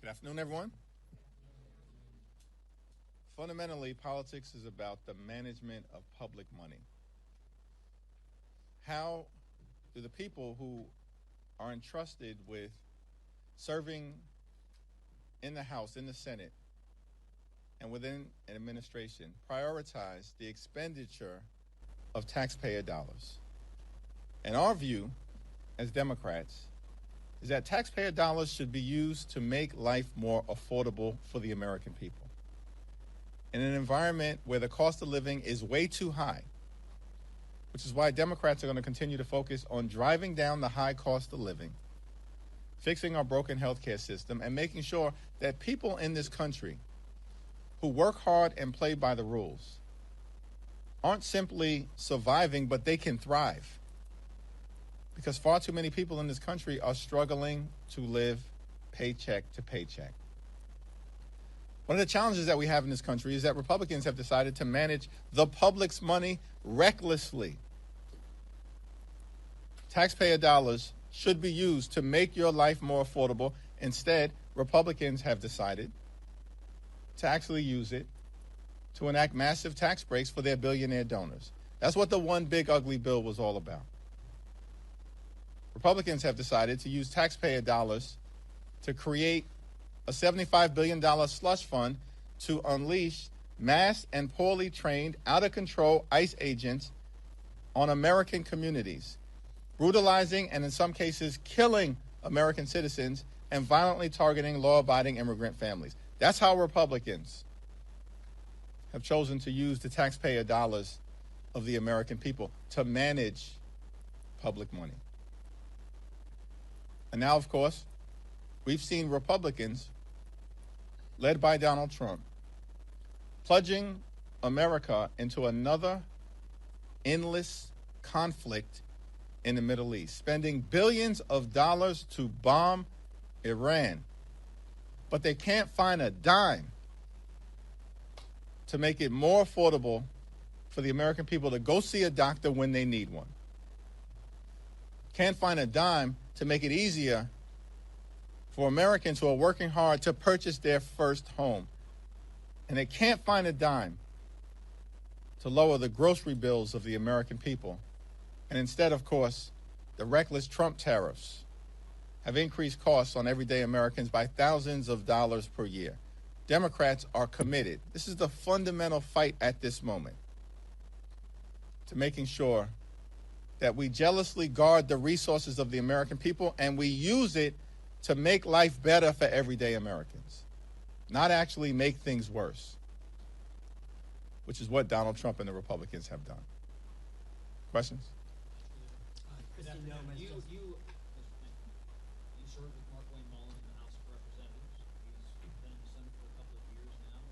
Good afternoon, everyone. Fundamentally, politics is about the management of public money. How do the people who are entrusted with serving in the House, in the Senate, and within an administration prioritize the expenditure of taxpayer dollars? And our view as Democrats is that taxpayer dollars should be used to make life more affordable for the American people. In an environment where the cost of living is way too high, which is why Democrats are going to continue to focus on driving down the high cost of living, fixing our broken healthcare system, and making sure that people in this country who work hard and play by the rules aren't simply surviving, but they can thrive. Because far too many people in this country are struggling to live paycheck to paycheck. One of the challenges that we have in this country is that Republicans have decided to manage the public's money recklessly. Taxpayer dollars should be used to make your life more affordable. Instead, Republicans have decided to actually use it to enact massive tax breaks for their billionaire donors. That's what the one big ugly bill was all about. Republicans have decided to use taxpayer dollars to create a $75 billion slush fund to unleash mass and poorly trained, out-of-control ICE agents on American communities, brutalizing and in some cases killing American citizens and violently targeting law-abiding immigrant families. That's how Republicans have chosen to use the taxpayer dollars of the American people to manage public money. And now, of course, we've seen Republicans, led by Donald Trump, plunging America into another endless conflict in the Middle East, spending billions of dollars to bomb Iran. But they can't find a dime to make it more affordable for the American people to go see a doctor when they need one. Can't find a dime to make it easier for Americans who are working hard to purchase their first home. And they can't find a dime to lower the grocery bills of the American people. And instead, of course, the reckless Trump tariffs have increased costs on everyday Americans by thousands of dollars per year. Democrats are committed. This is the fundamental fight at this moment to making sure that we jealously guard the resources of the American people and we use it to make life better for everyday Americans, not actually make things worse, which is what Donald Trump and the Republicans have done. Questions? You served with Mark Wayne Mullin in the House of Representatives. He's been in the Senate for a couple of years now.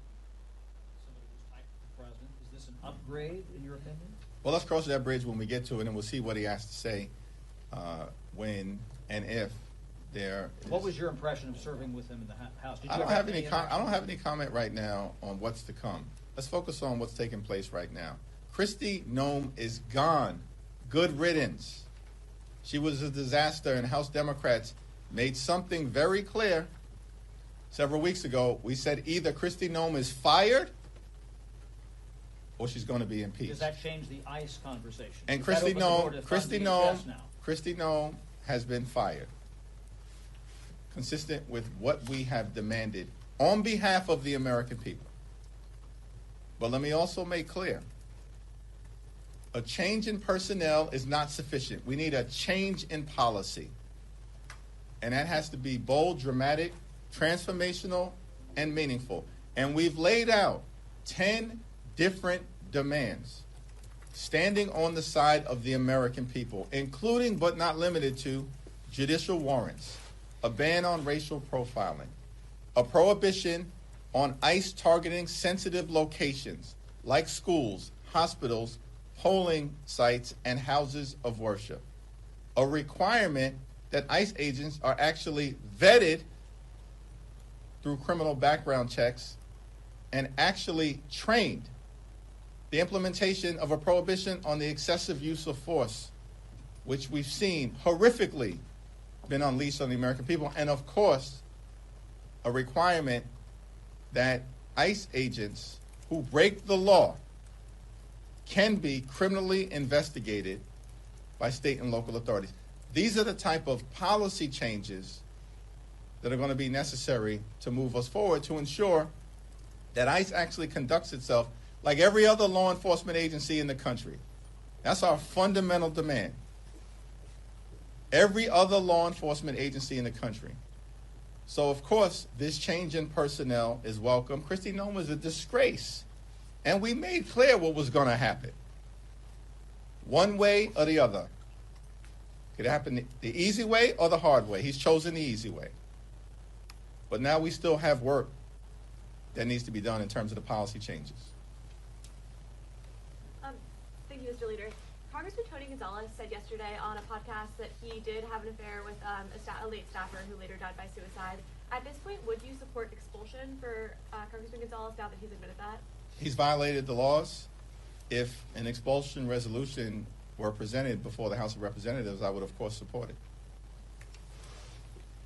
Somebody who's tight with the president. Is this an upgrade, in your opinion? Well, let's cross that bridge when we get to it, and we'll see what he has to say when and if there is. What was your impression of serving with him in the House? I don't have any comment right now on what's to come. Let's focus on what's taking place right now. Kristi Noem is gone. Good riddance. She was a disaster, and House Democrats made something very clear several weeks ago. We said either Kristi Noem is fired or she's going to be impeached. Does that change the ICE conversation? And Kristi Noem has been fired, consistent with what we have demanded on behalf of the American people. But let me also make clear, a change in personnel is not sufficient. We need a change in policy. And that has to be bold, dramatic, transformational, and meaningful. And we've laid out 10 different demands standing on the side of the American people, including but not limited to judicial warrants, a ban on racial profiling, a prohibition on ICE targeting sensitive locations like schools, hospitals, polling sites, and houses of worship, a requirement that ICE agents are actually vetted through criminal background checks and actually trained, the implementation of a prohibition on the excessive use of force, which we've seen horrifically been unleashed on the American people, and of course, a requirement that ICE agents who break the law can be criminally investigated by state and local authorities. These are the type of policy changes that are going to be necessary to move us forward to ensure that ICE actually conducts itself like every other law enforcement agency in the country. That's our fundamental demand. Every other law enforcement agency in the country. So, of course, this change in personnel is welcome. Kristi Noem is a disgrace. And we made clear what was going to happen. One way or the other. Could happen the easy way or the hard way. He's chosen the easy way. But now we still have work that needs to be done in terms of the policy changes. Thank you, Mr. Leader. Congressman Tony Gonzalez said yesterday on a podcast that he did have an affair with a late staffer who later died by suicide. At this point, would you support expulsion for Congressman Gonzalez now that he's admitted that? He's violated the laws. If an expulsion resolution were presented before the House of Representatives, I would, of course, support it.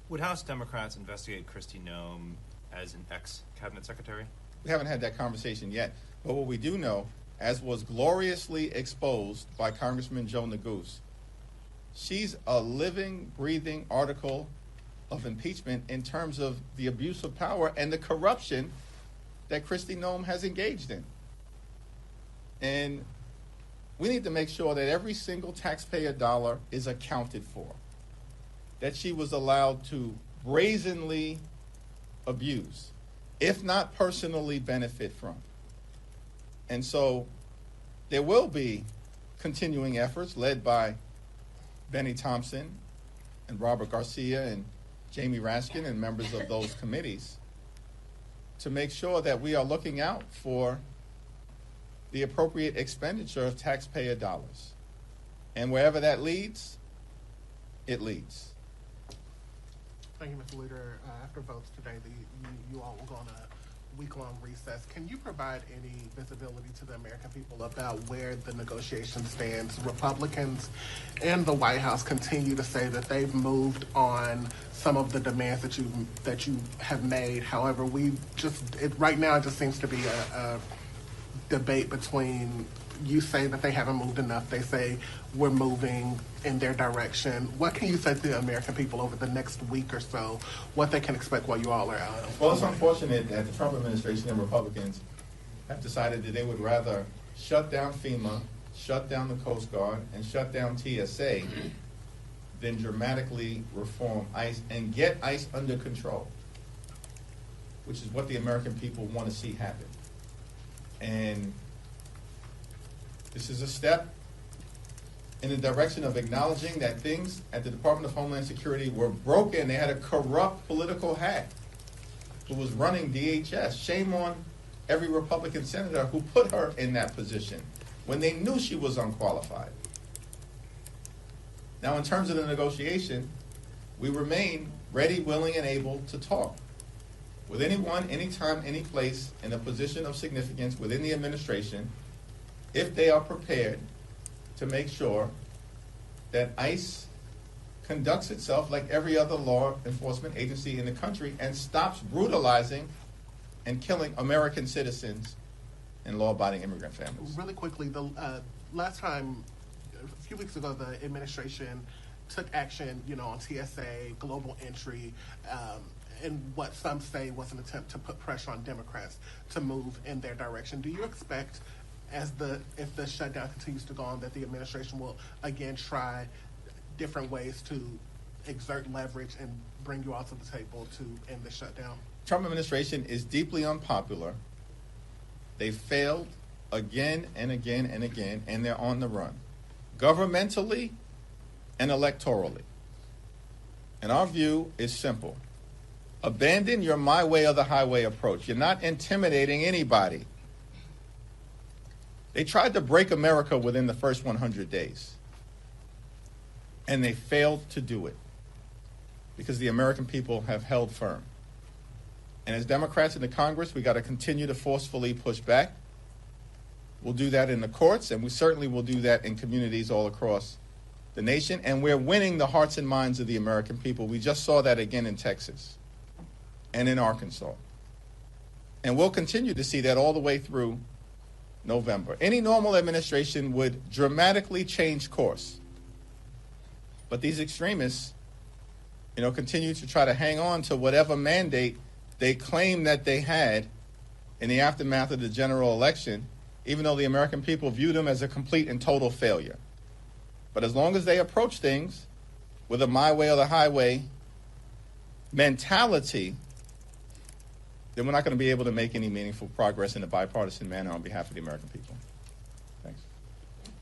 Would House Democrats investigate Kristi Noem as an ex-cabinet secretary? We haven't had that conversation yet. But what we do know, as was gloriously exposed by Congressman Joe Neguse, she's a living, breathing article of impeachment in terms of the abuse of power and the corruption that Kristi Noem has engaged in. And we need to make sure that every single taxpayer dollar is accounted for, that she was allowed to brazenly abuse, if not personally benefit from. And so there will be continuing efforts led by Benny Thompson and Robert Garcia and Jamie Raskin and members of those committees to make sure that we are looking out for the appropriate expenditure of taxpayer dollars. And wherever that leads, it leads. Thank you, Mr. Leader. After votes today, you all will go on a week-long recess. Can you provide any visibility to the American people about where the negotiation stands? Republicans and the White House continue to say that they've moved on some of the demands that you have made. However, right now it just seems to be a debate between you say that they haven't moved enough. They say we're moving in their direction. What can you say to the American people over the next week or so, what they can expect while you all are out? Well, it's unfortunate that the Trump administration and Republicans have decided that they would rather shut down FEMA, shut down the Coast Guard, and shut down TSA than dramatically reform ICE and get ICE under control, which is what the American people want to see happen. And this is a step in the direction of acknowledging that things at the Department of Homeland Security were broken. They had a corrupt political hack who was running DHS. Shame on every Republican senator who put her in that position when they knew she was unqualified. Now, in terms of the negotiation, we remain ready, willing, and able to talk with anyone, anytime, any place in a position of significance within the administration if they are prepared to make sure that ICE conducts itself like every other law enforcement agency in the country and stops brutalizing and killing American citizens and law-abiding immigrant families. Really quickly, the last time, a few weeks ago, the administration took action, on TSA, global entry, and what some say was an attempt to put pressure on Democrats to move in their direction. Do you expect, if the shutdown continues to go on, that the administration will again try different ways to exert leverage and bring you all to the table to end the shutdown? Trump administration is deeply unpopular. They failed again and again and again, and they're on the run, governmentally and electorally. And our view is simple. Abandon your my way or the highway approach. You're not intimidating anybody. They tried to break America within the first 100 days, and they failed to do it because the American people have held firm. And as Democrats in the Congress, we got to continue to forcefully push back. We'll do that in the courts, and we certainly will do that in communities all across the nation. And we're winning the hearts and minds of the American people. We just saw that again in Texas. and in Arkansas. And we'll continue to see that all the way through November. Any normal administration would dramatically change course. But these extremists, continue to try to hang on to whatever mandate they claim that they had in the aftermath of the general election, even though the American people view them as a complete and total failure. But as long as they approach things with a my way or the highway mentality, then we're not going to be able to make any meaningful progress in a bipartisan manner on behalf of the American people. Thanks.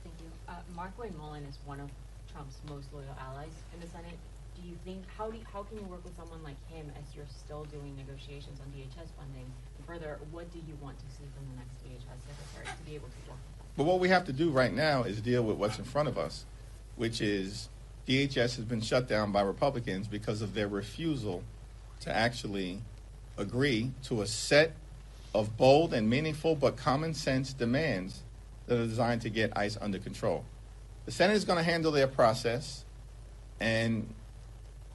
Thank you. Markwayne Mullin is one of Trump's most loyal allies in the Senate. Do you think, how can you work with someone like him as you're still doing negotiations on DHS funding? And further, what do you want to see from the next DHS secretary to be able to work with them? But what we have to do right now is deal with what's in front of us, which is DHS has been shut down by Republicans because of their refusal to actually agree to a set of bold and meaningful but common sense demands that are designed to get ICE under control. The Senate is going to handle their process, and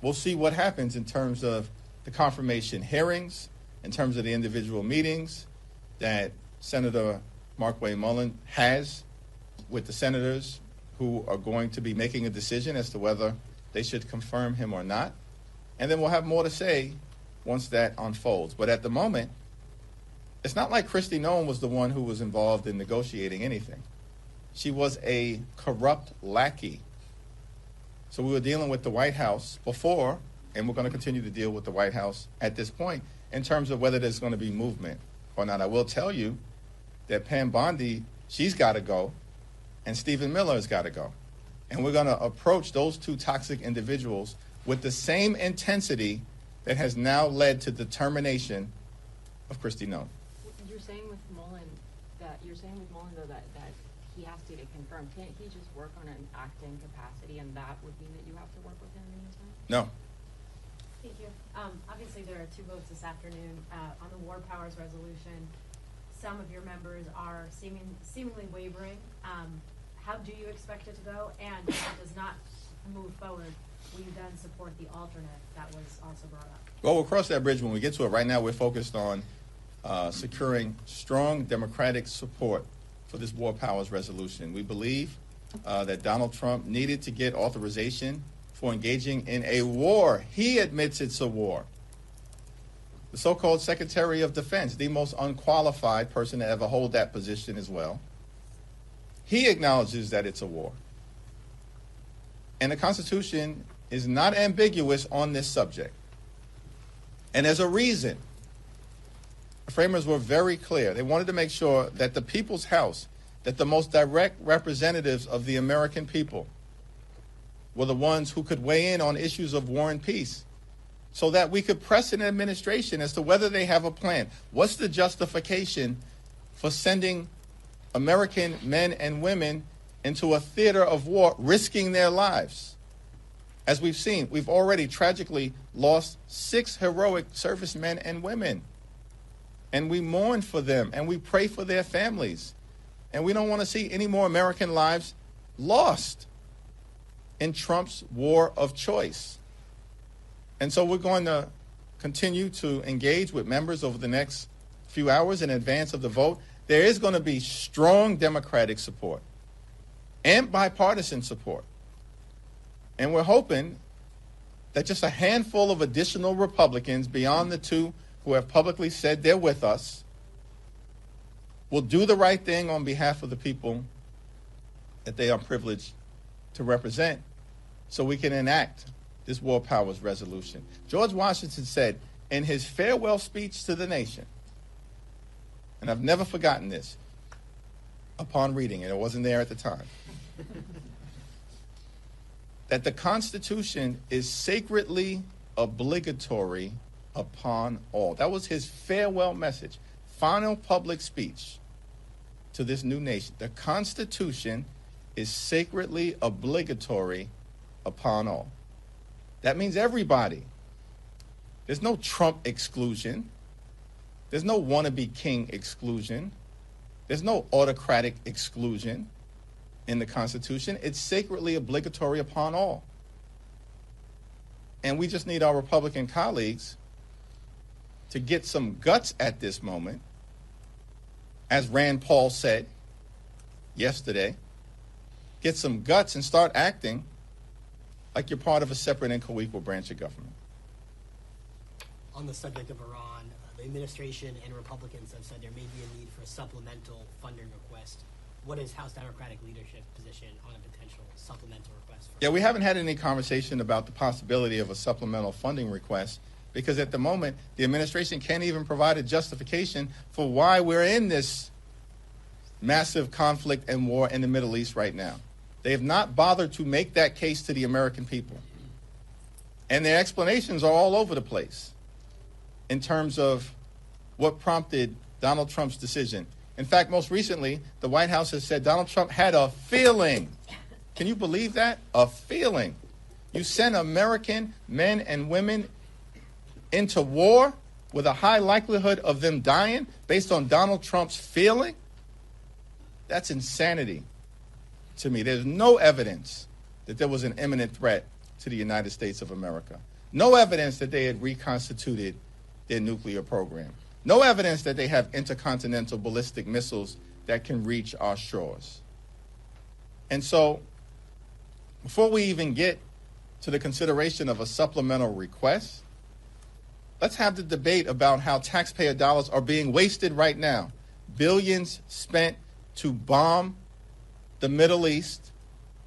we'll see what happens in terms of the confirmation hearings, in terms of the individual meetings that Senator Markwayne Mullin has with the senators who are going to be making a decision as to whether they should confirm him or not. And then we'll have more to say once that unfolds. But at the moment, it's not like Kristi Noem was the one who was involved in negotiating anything. She was a corrupt lackey. So we were dealing with the White House before, and we're going to continue to deal with the White House at this point in terms of whether there's going to be movement or not. I will tell you that Pam Bondi, she's got to go, and Stephen Miller has got to go. And we're going to approach those two toxic individuals with the same intensity that has now led to the termination of Kristi Noem. You're saying with Mullin though that he has to get confirmed. Can't he just work on an acting capacity, and that would mean that you have to work with him in the meantime? No. Thank you. Obviously, there are two votes this afternoon on the War Powers resolution. Some of your members are seemingly wavering. How do you expect it to go? And if it does not move forward, will you then support the alternate that was also brought up? Well, we'll cross that bridge when we get to it. Right now, we're focused on securing strong Democratic support for this War Powers resolution. We believe that Donald Trump needed to get authorization for engaging in a war. He admits it's a war. The so-called Secretary of Defense, the most unqualified person to ever hold that position as well, he acknowledges that it's a war. And the Constitution is not ambiguous on this subject. And there's a reason. The framers were very clear. They wanted to make sure that the people's house, that the most direct representatives of the American people were the ones who could weigh in on issues of war and peace, so that we could press an administration as to whether they have a plan. What's the justification for sending American men and women into a theater of war, risking their lives? As we've seen, we've already tragically lost 6 heroic servicemen and women. And we mourn for them, and we pray for their families. And we don't want to see any more American lives lost in Trump's war of choice. And so we're going to continue to engage with members over the next few hours in advance of the vote. There is going to be strong Democratic support and bipartisan support. And we're hoping that just a handful of additional Republicans beyond the 2 who have publicly said they're with us will do the right thing on behalf of the people that they are privileged to represent, so we can enact this War Powers resolution. George Washington said in his farewell speech to the nation, and I've never forgotten this upon reading it, it wasn't there at the time, that the Constitution is sacredly obligatory upon all. That was his farewell message, final public speech to this new nation. The Constitution is sacredly obligatory upon all. That means everybody. There's no Trump exclusion. There's no wannabe king exclusion. There's no autocratic exclusion in the Constitution. It's sacredly obligatory upon all. And we just need our Republican colleagues to get some guts at this moment, as Rand Paul said yesterday, get some guts and start acting like you're part of a separate and co-equal branch of government. On the subject of Iran, the administration and Republicans have said there may be a need for a supplemental funding request. What is House Democratic leadership position on a potential supplemental request? Yeah, we haven't had any conversation about the possibility of a supplemental funding request because at the moment, the administration can't even provide a justification for why we're in this massive conflict and war in the Middle East right now. They have not bothered to make that case to the American people. And their explanations are all over the place in terms of what prompted Donald Trump's decision. In fact, most recently, the White House has said Donald Trump had a feeling. Can you believe that? A feeling. You send American men and women into war with a high likelihood of them dying based on Donald Trump's feeling? That's insanity to me. There's no evidence that there was an imminent threat to the United States of America. No evidence that they had reconstituted their nuclear program. No evidence that they have intercontinental ballistic missiles that can reach our shores. And so, before we even get to the consideration of a supplemental request, let's have the debate about how taxpayer dollars are being wasted right now. Billions spent to bomb the Middle East,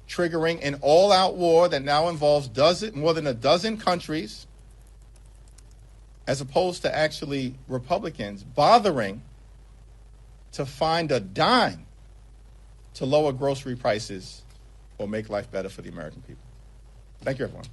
triggering an all-out war that now involves more than a dozen countries, as opposed to actually Republicans bothering to find a dime to lower grocery prices or make life better for the American people. Thank you, everyone.